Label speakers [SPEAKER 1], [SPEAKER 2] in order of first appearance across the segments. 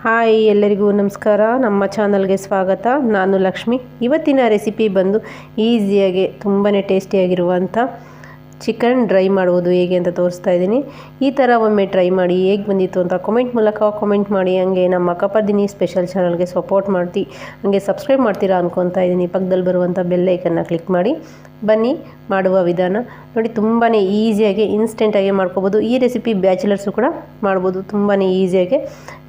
[SPEAKER 1] Hi ಎಲ್ಲರಿಗೂ ನಮಸ್ಕಾರ. ನಮ್ಮ ಚಾನಲ್ಗೆ ಸ್ವಾಗತ. ನಾನು ಲಕ್ಷ್ಮಿ. ಇವತ್ತಿನ ರೆಸಿಪಿ ಬಂದು ಈಸಿಯಾಗಿ ತುಂಬಾ ಟೇಸ್ಟಿಯಾಗಿರುವಂಥ ಚಿಕನ್ ಡ್ರೈ ಮಾಡುವುದು ಹೇಗೆ ಅಂತ ತೋರಿಸ್ತಾ ಇದ್ದೀನಿ. ಈ ಥರ ಒಮ್ಮೆ ಟ್ರೈ ಮಾಡಿ ಹೇಗೆ ಬಂದಿತ್ತು ಅಂತ ಕಮೆಂಟ್ ಮೂಲಕ ಕಮೆಂಟ್ ಮಾಡಿ. ಹಂಗೆ ನಮ್ಮ ಕಪರ್ದಿನಿ ಸ್ಪೆಷಲ್ ಚಾನಲ್ಗೆ ಸಪೋರ್ಟ್ ಮಾಡ್ತಿ, ಹಂಗೆ ಸಬ್ಸ್ಕ್ರೈಬ್ ಮಾಡ್ತೀರಾ ಅನ್ಕೊತಾ ಇದ್ದೀನಿ. ಪಕ್ಕದಲ್ಲಿ ಬರುವಂಥ ಬೆಲ್ ಐಕನ್ನ ಕ್ಲಿಕ್ ಮಾಡಿ. ಬನ್ನಿ ಮಾಡುವ ವಿಧಾನ ನೋಡಿ. ತುಂಬಾ ಈಸಿಯಾಗಿ ಇನ್ಸ್ಟೆಂಟಾಗಿ ಮಾಡ್ಕೋಬೋದು. ಈ ರೆಸಿಪಿ ಬ್ಯಾಚುಲರ್ಸು ಕೂಡ ಮಾಡ್ಬೋದು. ತುಂಬಾ ಈಸಿಯಾಗಿ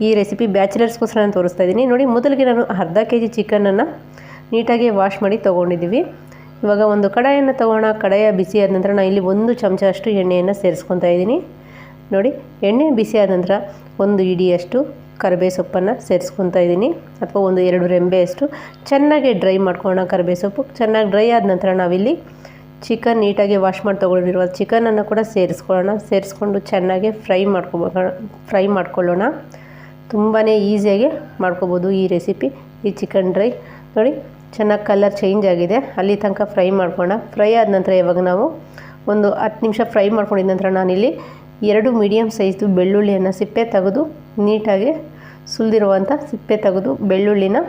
[SPEAKER 1] ಈ ರೆಸಿಪಿ ಬ್ಯಾಚುಲರ್ಸ್ಗೋಸ್ಕರ ನಾನು ತೋರಿಸ್ತಾ ಇದ್ದೀನಿ ನೋಡಿ. ಮೊದಲಿಗೆ ನಾನು ಅರ್ಧ kg ಚಿಕನನ್ನು ನೀಟಾಗಿ ವಾಶ್ ಮಾಡಿ ತೊಗೊಂಡಿದ್ದೀವಿ. ಇವಾಗ ಒಂದು ಕಡಾಯನ್ನು ತೊಗೋಣ. ಕಡಾಯ ಬಿಸಿ ಆದ ನಂತರ ನಾನು ಇಲ್ಲಿ 1 ಚಮಚ ಅಷ್ಟು ಎಣ್ಣೆಯನ್ನು ಸೇರಿಸ್ಕೊತಾ ಇದ್ದೀನಿ ನೋಡಿ. ಎಣ್ಣೆ ಬಿಸಿ ಆದ ನಂತರ 1 ಹಿಡಿಯಷ್ಟು ಕರಿಬೇ ಸೊಪ್ಪನ್ನು ಸೇರಿಸ್ಕೊತಾ ಇದ್ದೀನಿ, ಅಥವಾ 1-2 ರೆಂಬೆಯಷ್ಟು. ಚೆನ್ನಾಗಿ ಡ್ರೈ ಮಾಡ್ಕೊಳ್ಳೋಣ ಕರಿಬೇ ಸೊಪ್ಪು. ಚೆನ್ನಾಗಿ ಡ್ರೈ ಆದ ನಂತರ ನಾವಿಲ್ಲಿ ಚಿಕನ್ ನೀಟಾಗಿ ವಾಶ್ ಮಾಡಿ ತೊಗೊಂಡಿರುವ ಚಿಕನನ್ನು ಕೂಡ ಸೇರಿಸ್ಕೊಂಡು ಚೆನ್ನಾಗಿ ಫ್ರೈ ಮಾಡ್ಕೊಳ್ಳೋಣ. ತುಂಬಾ ಈಸಿಯಾಗಿ ಮಾಡ್ಕೋಬೋದು ಈ ರೆಸಿಪಿ, ಈ ಚಿಕನ್ ಡ್ರೈ ನೋಡಿ. ಚೆನ್ನಾಗಿ ಕಲರ್ ಚೇಂಜ್ ಆಗಿದೆ, ಅಲ್ಲಿ ತನಕ ಫ್ರೈ ಮಾಡ್ಕೊಳ್ಳೋಣ. ಫ್ರೈ ಆದ ನಂತರ ಇವಾಗ ನಾವು ಒಂದು 10 ನಿಮಿಷ ಫ್ರೈ ಮಾಡ್ಕೊಂಡಿದ ನಂತರ ನಾನಿಲ್ಲಿ 2 ಮೀಡಿಯಮ್ ಸೈಜ್ದು ಬೆಳ್ಳುಳ್ಳಿಯನ್ನು ಸಿಪ್ಪೆ ತೆಗೆದು ನೀಟಾಗಿ ಸುಲಿದಿರುವಂಥ ಸಿಪ್ಪೆ ತೆಗೆದು ಬೆಳ್ಳುಳ್ಳಿನ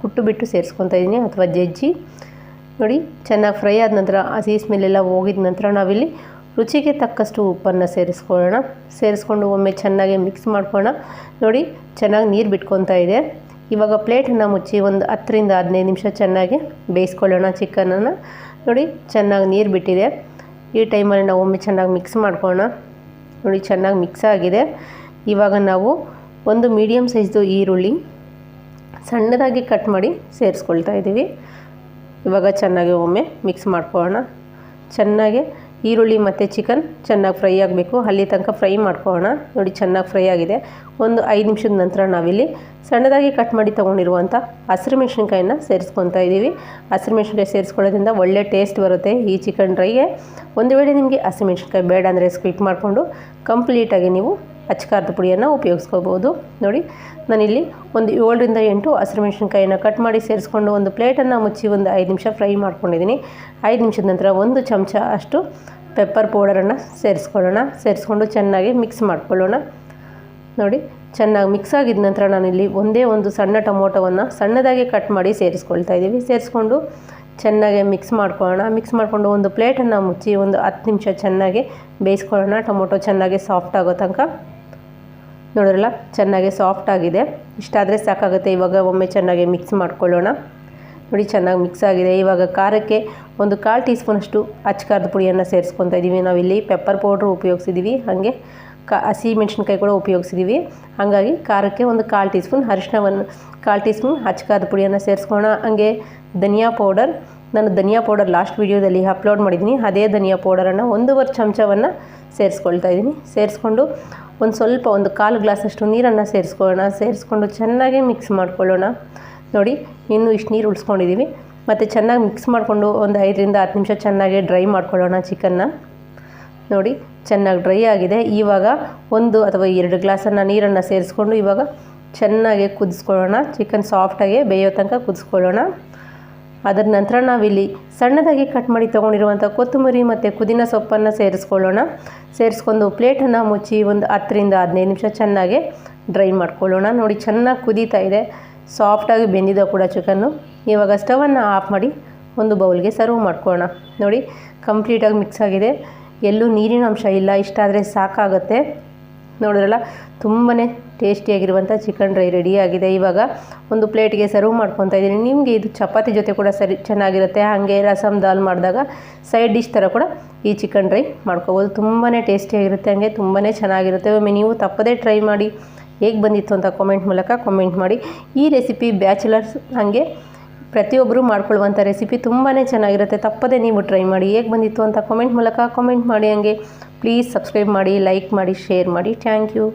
[SPEAKER 1] ಕುಟ್ಟು ಬಿಟ್ಟು ಸೇರಿಸ್ಕೊತಾ ಇದ್ದೀನಿ, ಅಥವಾ ಜಜ್ಜಿ ನೋಡಿ. ಚೆನ್ನಾಗಿ ಫ್ರೈ ಆದ ನಂತರ ಹಸಿ ಸ್ಮೆಲ್ಲೆಲ್ಲ ಹೋಗಿದ ನಂತರ ನಾವಿಲ್ಲಿ ರುಚಿಗೆ ತಕ್ಕಷ್ಟು ಉಪ್ಪನ್ನು ಸೇರಿಸ್ಕೊಂಡು ಒಮ್ಮೆ ಚೆನ್ನಾಗಿ ಮಿಕ್ಸ್ ಮಾಡ್ಕೊಳ್ಳೋಣ ನೋಡಿ. ಚೆನ್ನಾಗಿ ನೀರು ಬಿಟ್ಕೊತಾ ಇದೆ. ಇವಾಗ ಪ್ಲೇಟನ್ನು ಮುಚ್ಚಿ ಒಂದು 10ರಿಂದ 15 ನಿಮಿಷ ಚೆನ್ನಾಗಿ ಬೇಯಿಸ್ಕೊಳ್ಳೋಣ ಚಿಕನನ್ನು ನೋಡಿ. ಚೆನ್ನಾಗಿ ನೀರು ಬಿಟ್ಟಿದೆ. ಈ ಟೈಮಲ್ಲಿ ನಾವು ಒಮ್ಮೆ ಚೆನ್ನಾಗಿ ಮಿಕ್ಸ್ ಮಾಡ್ಕೊಳ್ಳೋಣ ನೋಡಿ. ಚೆನ್ನಾಗಿ ಮಿಕ್ಸ್ ಆಗಿದೆ. ಇವಾಗ ನಾವು 1 ಮೀಡಿಯಮ್ ಸೈಜ್ದು ಈರುಳ್ಳಿ ಸಣ್ಣದಾಗಿ ಕಟ್ ಮಾಡಿ ಸೇರಿಸ್ಕೊಳ್ತಾ ಇದ್ದೀವಿ. ಇವಾಗ ಚೆನ್ನಾಗಿ ಒಮ್ಮೆ ಮಿಕ್ಸ್ ಮಾಡ್ಕೊಳ್ಳೋಣ. ಚೆನ್ನಾಗಿ ಈರುಳ್ಳಿ ಮತ್ತು ಚಿಕನ್ ಚೆನ್ನಾಗಿ ಫ್ರೈ ಆಗಬೇಕು, ಅಲ್ಲಿ ತನಕ ಫ್ರೈ ಮಾಡ್ಕೊಳ್ಳೋಣ ನೋಡಿ. ಚೆನ್ನಾಗಿ ಫ್ರೈ ಆಗಿದೆ. ಒಂದು 5 ನಿಮಿಷದ ನಂತರ ನಾವಿಲ್ಲಿ ಸಣ್ಣದಾಗಿ ಕಟ್ ಮಾಡಿ ತೊಗೊಂಡಿರುವಂಥ ಹಸಿರು ಮೆಣಸಿನ್ಕಾಯಿನ ಸೇರಿಸ್ಕೊತಾ ಇದ್ದೀವಿ. ಹಸಿರು ಮೆಣಸಿನ್ಕಾಯಿ ಸೇರಿಸ್ಕೊಳ್ಳೋದ್ರಿಂದ ಒಳ್ಳೆ ಟೇಸ್ಟ್ ಬರುತ್ತೆ ಈ ಚಿಕನ್ ಡ್ರೈಗೆ. ಒಂದು ವೇಳೆ ನಿಮಗೆ ಹಸಿರು ಮೆಣಸಿನ್ಕಾಯಿ ಬೇಡ ಅಂದರೆ ಸ್ಕಿಪ್ ಮಾಡಿಕೊಂಡು ಕಂಪ್ಲೀಟಾಗಿ ನೀವು ಅಚ್ಚಕಾರದ ಪುಡಿಯನ್ನು ಉಪಯೋಗಿಸ್ಕೋಬೋದು ನೋಡಿ. ನಾನಿಲ್ಲಿ ಒಂದು 7ರಿಂದ 8 ಹಸಿರು ಮೆಣಸಿನ್ಕಾಯಿನ ಕಟ್ ಮಾಡಿ ಸೇರಿಸ್ಕೊಂಡು ಒಂದು ಪ್ಲೇಟನ್ನು ಮುಚ್ಚಿ ಒಂದು 5 ನಿಮಿಷ ಫ್ರೈ ಮಾಡ್ಕೊಂಡಿದ್ದೀನಿ. 5 ನಿಮಿಷದ ನಂತರ 1 ಚಮಚ ಅಷ್ಟು ಪೆಪ್ಪರ್ ಪೌಡರನ್ನು ಸೇರಿಸ್ಕೊಂಡು ಚೆನ್ನಾಗಿ ಮಿಕ್ಸ್ ಮಾಡ್ಕೊಳ್ಳೋಣ ನೋಡಿ. ಚೆನ್ನಾಗಿ ಮಿಕ್ಸ್ ಆಗಿದ ನಂತರ ನಾನಿಲ್ಲಿ ಒಂದು ಸಣ್ಣ ಟೊಮೊಟೊವನ್ನು ಸಣ್ಣದಾಗಿ ಕಟ್ ಮಾಡಿ ಸೇರಿಸ್ಕೊಳ್ತಾ ಇದ್ದೀವಿ. ಸೇರಿಸ್ಕೊಂಡು ಚೆನ್ನಾಗಿ ಮಿಕ್ಸ್ ಮಾಡಿಕೊಂಡು ಒಂದು ಪ್ಲೇಟನ್ನು ಮುಚ್ಚಿ ಒಂದು 10 ನಿಮಿಷ ಚೆನ್ನಾಗಿ ಬೇಯಿಸ್ಕೊಳ್ಳೋಣ. ಟೊಮೊಟೊ ಚೆನ್ನಾಗಿ ಸಾಫ್ಟ್ ಆಗೋ ತನಕ ನೋಡಿರಲ್ಲ, ಚೆನ್ನಾಗಿ ಸಾಫ್ಟ್ ಆಗಿದೆ. ಇಷ್ಟಾದರೆ ಸಾಕಾಗುತ್ತೆ. ಇವಾಗ ಒಮ್ಮೆ ಚೆನ್ನಾಗಿ ಮಿಕ್ಸ್ ಮಾಡ್ಕೊಳ್ಳೋಣ ನೋಡಿ. ಚೆನ್ನಾಗಿ ಮಿಕ್ಸ್ ಆಗಿದೆ. ಇವಾಗ ಖಾರಕ್ಕೆ ಒಂದು 1/4 ಟೀ ಸ್ಪೂನಷ್ಟು ಅಚ್ಚಕಾರದ ಪುಡಿಯನ್ನು ಸೇರಿಸ್ಕೊತಾ ಇದ್ದೀವಿ. ನಾವಿಲ್ಲಿ ಪೆಪ್ಪರ್ ಪೌಡ್ರ್ ಉಪಯೋಗಿಸಿದ್ದೀವಿ, ಹಾಗೆ ಹಸಿ ಮೆಣಸಿನ್ಕಾಯಿ ಕೂಡ ಉಪಯೋಗಿಸಿದ್ದೀವಿ. ಹಾಗಾಗಿ ಖಾರಕ್ಕೆ ಒಂದು 1/4 ಟೀ ಸ್ಪೂನ್ ಅರಿಶಿಣವನ್ನು, 1/4 ಟೀ ಸ್ಪೂನ್ ಅಚ್ಚಕಾರದ ಪುಡಿಯನ್ನು ಸೇರಿಸ್ಕೊಳ್ಳೋಣ. ಹಾಗೆ ಧನಿಯಾ ಪೌಡರ್, ನಾನು ಧನಿಯಾ ಪೌಡರ್ ಲಾಸ್ಟ್ ವೀಡಿಯೋದಲ್ಲಿ ಅಪ್ಲೋಡ್ ಮಾಡಿದ್ದೀನಿ. ಅದೇ ಧನಿಯಾ ಪೌಡರನ್ನು 1.5 ಚಮಚವನ್ನು ಸೇರಿಸ್ಕೊಳ್ತಾ ಇದ್ದೀನಿ. ಸೇರಿಸ್ಕೊಂಡು ಒಂದು 1/4 ಗ್ಲಾಸಷ್ಟು ನೀರನ್ನು ಸೇರಿಸ್ಕೊಂಡು ಚೆನ್ನಾಗಿ ಮಿಕ್ಸ್ ಮಾಡ್ಕೊಳ್ಳೋಣ ನೋಡಿ. ಇನ್ನೂ ಇಷ್ಟು ನೀರು ಉಳಿಸ್ಕೊಂಡಿದ್ದೀವಿ. ಮತ್ತು ಚೆನ್ನಾಗಿ ಮಿಕ್ಸ್ ಮಾಡಿಕೊಂಡು ಒಂದು 5ರಿಂದ 10 ನಿಮಿಷ ಚೆನ್ನಾಗಿ ಡ್ರೈ ಮಾಡ್ಕೊಳ್ಳೋಣ ಚಿಕನ್ನ ನೋಡಿ. ಚೆನ್ನಾಗಿ ಡ್ರೈ ಆಗಿದೆ. ಇವಾಗ 1 ಅಥವಾ 2 ಗ್ಲಾಸನ್ನು ನೀರನ್ನು ಸೇರಿಸ್ಕೊಂಡು ಇವಾಗ ಚೆನ್ನಾಗಿ ಕುದಿಸ್ಕೊಳ್ಳೋಣ. ಚಿಕನ್ ಸಾಫ್ಟಾಗಿ ಬೇಯೋ ತನಕ ಕುದಿಸ್ಕೊಳ್ಳೋಣ. ಅದರ ನಂತರ ನಾವಿಲ್ಲಿ ಸಣ್ಣದಾಗಿ ಕಟ್ ಮಾಡಿ ತೊಗೊಂಡಿರುವಂಥ ಕೊತ್ತಂಬರಿ ಮತ್ತು ಪುದೀನ ಸೊಪ್ಪನ್ನು ಸೇರಿಸ್ಕೊಂಡು ಪ್ಲೇಟನ್ನು ಮುಚ್ಚಿ ಒಂದು 10ರಿಂದ 15 ನಿಮಿಷ ಚೆನ್ನಾಗಿ ಡ್ರೈ ಮಾಡ್ಕೊಳ್ಳೋಣ ನೋಡಿ. ಚೆನ್ನಾಗಿ ಕುದೀತಾ ಇದೆ, ಸಾಫ್ಟಾಗಿ ಬೆಂದಿದೆ ಕೂಡ ಚಿಕನ್ನು. ಇವಾಗ ಸ್ಟವನ್ನು ಆಫ್ ಮಾಡಿ ಒಂದು ಬೌಲ್ಗೆ ಸರ್ವ್ ಮಾಡ್ಕೊಳ್ಳೋಣ ನೋಡಿ. ಕಂಪ್ಲೀಟಾಗಿ ಮಿಕ್ಸ್ ಆಗಿದೆ, ಎಲ್ಲೂ ನೀರಿನ ಅಂಶ ಇಲ್ಲ. ಇಷ್ಟಾದರೆ ಸಾಕಾಗುತ್ತೆ ನೋಡಿದ್ರಲ್ಲ. ತುಂಬಾ ಟೇಸ್ಟಿಯಾಗಿರುವಂಥ ಚಿಕನ್ ಡ್ರೈ ರೆಡಿಯಾಗಿದೆ. ಇವಾಗ ಒಂದು ಪ್ಲೇಟ್ಗೆ ಸರ್ವ್ ಮಾಡ್ಕೊತಾ ಇದ್ದೀನಿ. ನಿಮಗೆ ಇದು ಚಪಾತಿ ಜೊತೆ ಕೂಡ ಚೆನ್ನಾಗಿರುತ್ತೆ. ಹಾಗೆ ರಸಮ್ ದಾಲ್ ಮಾಡಿದಾಗ ಸೈಡ್ ಡಿಶ್ ಥರ ಕೂಡ ಈ ಚಿಕನ್ ಡ್ರೈ ಮಾಡ್ಕೋಬೋದು. ತುಂಬಾ ಟೇಸ್ಟಿಯಾಗಿರುತ್ತೆ, ಹಾಗೆ ತುಂಬಾ ಚೆನ್ನಾಗಿರುತ್ತೆ. ಒಮ್ಮೆ ನೀವು ತಪ್ಪದೇ ಟ್ರೈ ಮಾಡಿ. ಹೇಗೆ ಬಂದಿತ್ತು ಅಂತ ಕಮೆಂಟ್ ಮೂಲಕ ಕಮೆಂಟ್ ಮಾಡಿ. ಈ ರೆಸಿಪಿ ಬ್ಯಾಚುಲರ್ಸ್ ಹಾಗೆ ಪ್ರತಿಯೊಬ್ಬರು ಮಾಡ್ಕೊಳ್ಳುವಂಥ ರೆಸಿಪಿ ತುಂಬಾ ಚೆನ್ನಾಗಿರುತ್ತೆ. ತಪ್ಪದೇ ನೀವು ಟ್ರೈ ಮಾಡಿ. ಹೇಗೆ ಬಂದಿತ್ತು ಅಂತ ಕಮೆಂಟ್ ಮೂಲಕ ಕಮೆಂಟ್ ಮಾಡಿ. ಹಾಗೆ ಪ್ಲೀಸ್ ಸಬ್ಸ್ಕ್ರೈಬ್ ಮಾಡಿ, ಲೈಕ್ ಮಾಡಿ, ಶೇರ್ ಮಾಡಿ. Thank you.